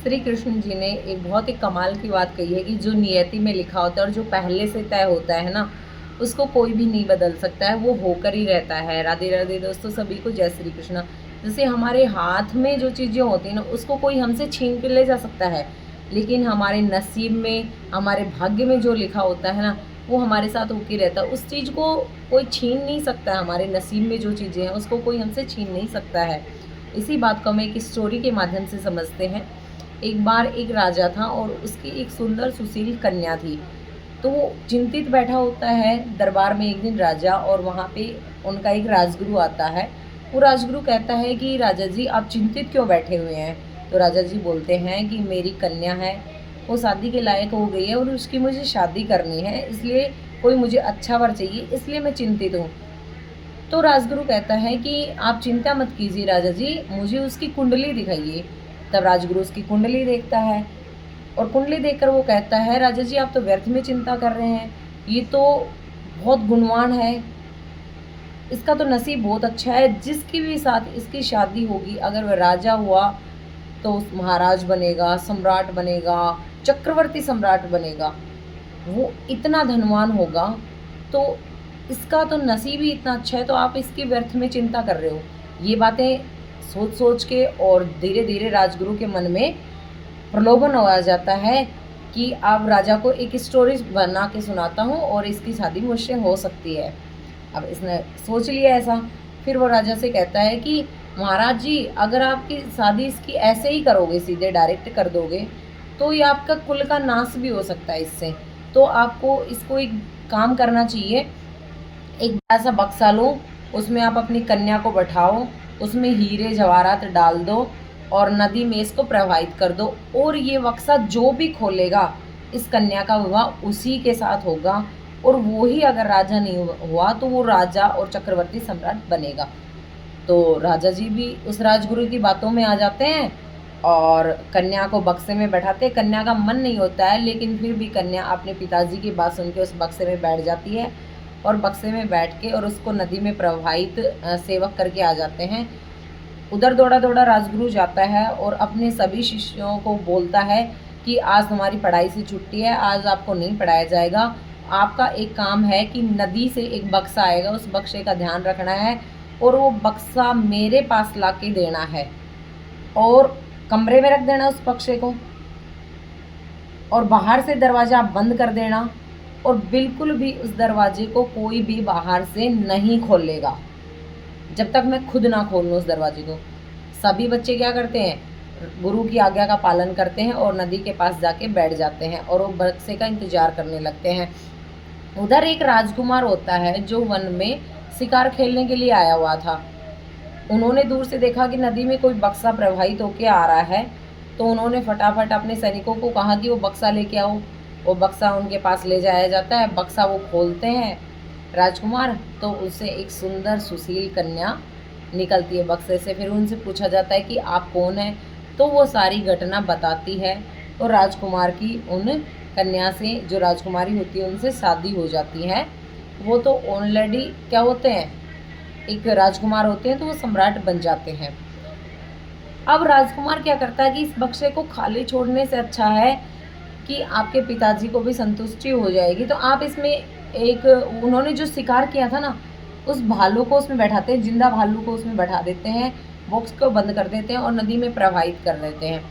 श्री कृष्ण जी ने एक बहुत ही कमाल की बात कही है कि जो नियति में लिखा होता है और जो पहले से तय होता है ना, उसको कोई भी नहीं बदल सकता है, वो होकर ही रहता है। राधे राधे दोस्तों, सभी को जय श्री कृष्ण। जैसे हमारे हाथ में जो चीज़ें होती हैं ना, उसको कोई हमसे छीन के ले जा सकता है, लेकिन हमारे नसीब में, हमारे भाग्य में जो लिखा होता है ना, वो हमारे साथ होके रहता है। उस चीज़ को कोई छीन नहीं सकता है। हमारे नसीब में जो चीज़ें हैं उसको कोई हमसे छीन नहीं सकता है। इसी बात को हम एक स्टोरी के माध्यम से समझते हैं। एक बार एक राजा था और उसकी एक सुंदर सुशील कन्या थी। तो वो चिंतित बैठा होता है दरबार में एक दिन राजा, और वहाँ पे उनका एक राजगुरु आता है। वो राजगुरु कहता है कि राजा जी, आप चिंतित क्यों बैठे हुए हैं? तो राजा जी बोलते हैं कि मेरी कन्या है, वो शादी के लायक हो गई है और उसकी मुझे शादी करनी है, इसलिए कोई मुझे अच्छा वर चाहिए, इसलिए मैं चिंतित हूँ। तो राजगुरु कहता है कि आप चिंता मत कीजिए राजा जी, मुझे उसकी कुंडली दिखाइए। तब राजगुरु उसकी कुंडली देखता है और कुंडली देखकर वो कहता है, राजा जी आप तो व्यर्थ में चिंता कर रहे हैं, ये तो बहुत गुणवान है, इसका तो नसीब बहुत अच्छा है, जिसकी भी साथ इसकी शादी होगी, अगर वह राजा हुआ तो महाराज बनेगा, सम्राट बनेगा, चक्रवर्ती सम्राट बनेगा, वो इतना धनवान होगा, तो इसका तो नसीब ही इतना अच्छा है, तो आप इसकी व्यर्थ में चिंता कर रहे हो। ये बातें सोच सोच के और धीरे धीरे राजगुरु के मन में प्रलोभन हो आ जाता है कि अब राजा को एक स्टोरी बना के सुनाता हूँ और इसकी शादी मुझसे हो सकती है। अब इसने सोच लिया ऐसा। फिर वो राजा से कहता है कि महाराज जी, अगर आपकी शादी इसकी ऐसे ही करोगे, सीधे डायरेक्ट कर दोगे, तो ये आपका कुल का नाश भी हो सकता है इससे। तो आपको इसको एक काम करना चाहिए, एक बड़ा सा बक्सा लो, उसमें आप अपनी कन्या को बैठाओ, उसमें हीरे जवाहरात डाल दो और नदी में इसको प्रवाहित कर दो, और ये बक्सा जो भी खोलेगा, इस कन्या का विवाह उसी के साथ होगा, और वो ही अगर राजा नहीं हुआ तो वो राजा और चक्रवर्ती सम्राट बनेगा। तो राजा जी भी उस राजगुरु की बातों में आ जाते हैं और कन्या को बक्से में बैठाते हैं। कन्या का मन नहीं होता है, लेकिन फिर भी कन्या अपने पिताजी की बात सुन के उस बक्से में बैठ जाती है और बक्से में बैठ के और उसको नदी में प्रवाहित सेवक करके आ जाते हैं। उधर दौड़ा दौड़ा राजगुरु जाता है और अपने सभी शिष्यों को बोलता है कि आज तुम्हारी पढ़ाई से छुट्टी है, आज आपको नहीं पढ़ाया जाएगा, आपका एक काम है कि नदी से एक बक्सा आएगा, उस बक्से का ध्यान रखना है और वो बक्सा मेरे पास ला के देना है और कमरे में रख देना उस बक्से को, और बाहर से दरवाज़ा बंद कर देना और बिल्कुल भी उस दरवाजे को कोई भी बाहर से नहीं खोलेगा जब तक मैं खुद ना खोल लूँ उस दरवाजे को। सभी बच्चे क्या करते हैं, गुरु की आज्ञा का पालन करते हैं और नदी के पास जाके बैठ जाते हैं और वो बक्से का इंतजार करने लगते हैं। उधर एक राजकुमार होता है जो वन में शिकार खेलने के लिए आया हुआ था। उन्होंने दूर से देखा कि नदी में कोई बक्सा प्रवाहित होकर आ रहा है, तो उन्होंने फटाफट अपने सैनिकों को कहा कि वो बक्सा लेके आओ। वो बक्सा उनके पास ले जाया जाता है। बक्सा वो खोलते हैं राजकुमार, तो उससे एक सुंदर सुशील कन्या निकलती है बक्से से। फिर उनसे पूछा जाता है कि आप कौन हैं, तो वो सारी घटना बताती है और राजकुमार की उन कन्या से, जो राजकुमारी होती है, उनसे शादी हो जाती है। वो तो ऑलरेडी क्या होते हैं, एक राजकुमार होते हैं, तो वो सम्राट बन जाते हैं। अब राजकुमार क्या करता है कि इस बक्से को खाली छोड़ने से अच्छा है कि आपके पिताजी को भी संतुष्टि हो जाएगी, तो आप इसमें एक, उन्होंने जो शिकार किया था ना, उस भालू को उसमें बैठाते हैं, जिंदा भालू को उसमें बैठा देते हैं, बॉक्स को बंद कर देते हैं और नदी में प्रवाहित कर देते हैं।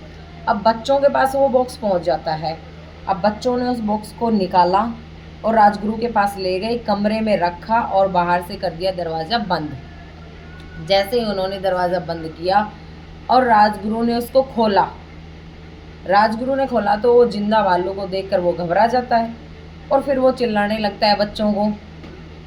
अब बच्चों के पास वो बॉक्स पहुंच जाता है। अब बच्चों ने उस बॉक्स को निकाला और राजगुरु के पास ले गए, कमरे में रखा और बाहर से कर दिया दरवाज़ा बंद। जैसे ही उन्होंने दरवाज़ा बंद किया और राजगुरु ने उसको खोला, राजगुरु ने खोला तो वो जिंदा भालू को देखकर वो घबरा जाता है और फिर वो चिल्लाने लगता है बच्चों को,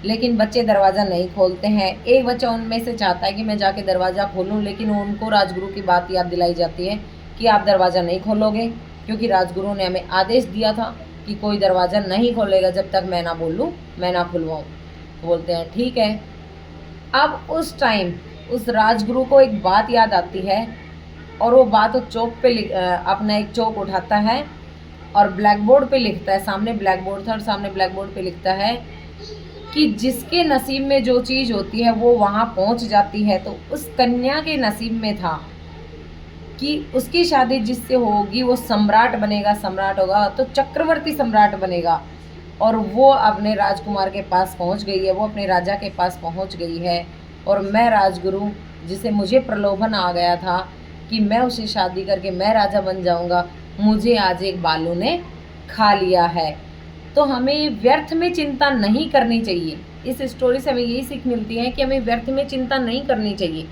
लेकिन बच्चे दरवाज़ा नहीं खोलते हैं। एक बच्चा उनमें से चाहता है कि मैं जाके दरवाज़ा खोलूं, लेकिन उनको राजगुरु की बात याद दिलाई जाती है कि आप दरवाज़ा नहीं खोलोगे, क्योंकि राजगुरु ने हमें आदेश दिया था कि कोई दरवाज़ा नहीं खोलेगा जब तक मैं ना बोलूं, मैं ना खुलवाऊँ। तो बोलते हैं ठीक है। अब उस टाइम उस राजगुरु को एक बात याद आती है और वो बात चौक पे अपना एक चौक उठाता है और ब्लैक बोर्ड पे लिखता है। सामने ब्लैक बोर्ड था और सामने ब्लैक बोर्ड पे लिखता है कि जिसके नसीब में जो चीज़ होती है वो वहाँ पहुँच जाती है। तो उस कन्या के नसीब में था कि उसकी शादी जिससे होगी वो सम्राट बनेगा, सम्राट होगा तो चक्रवर्ती सम्राट बनेगा। और वो अपने राजकुमार के पास पहुंच गई है, वो अपने राजा के पास पहुंच गई है। और मैं राजगुरु, जिसे मुझे प्रलोभन आ गया था कि मैं उसे शादी करके मैं राजा बन जाऊंगा, मुझे आज एक बालू ने खा लिया है। तो हमें व्यर्थ में चिंता नहीं करनी चाहिए। इस स्टोरी से हमें यही सीख मिलती है कि हमें व्यर्थ में चिंता नहीं करनी चाहिए।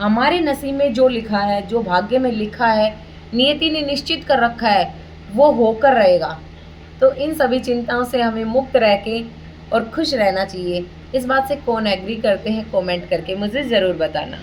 हमारे नसीब में जो लिखा है, जो भाग्य में लिखा है, नियति ने निश्चित कर रखा है, वो होकर रहेगा। तो इन सभी चिंताओं से हमें मुक्त रह के और खुश रहना चाहिए। इस बात से कौन एग्री करते हैं, कमेंट करके मुझे ज़रूर बताना।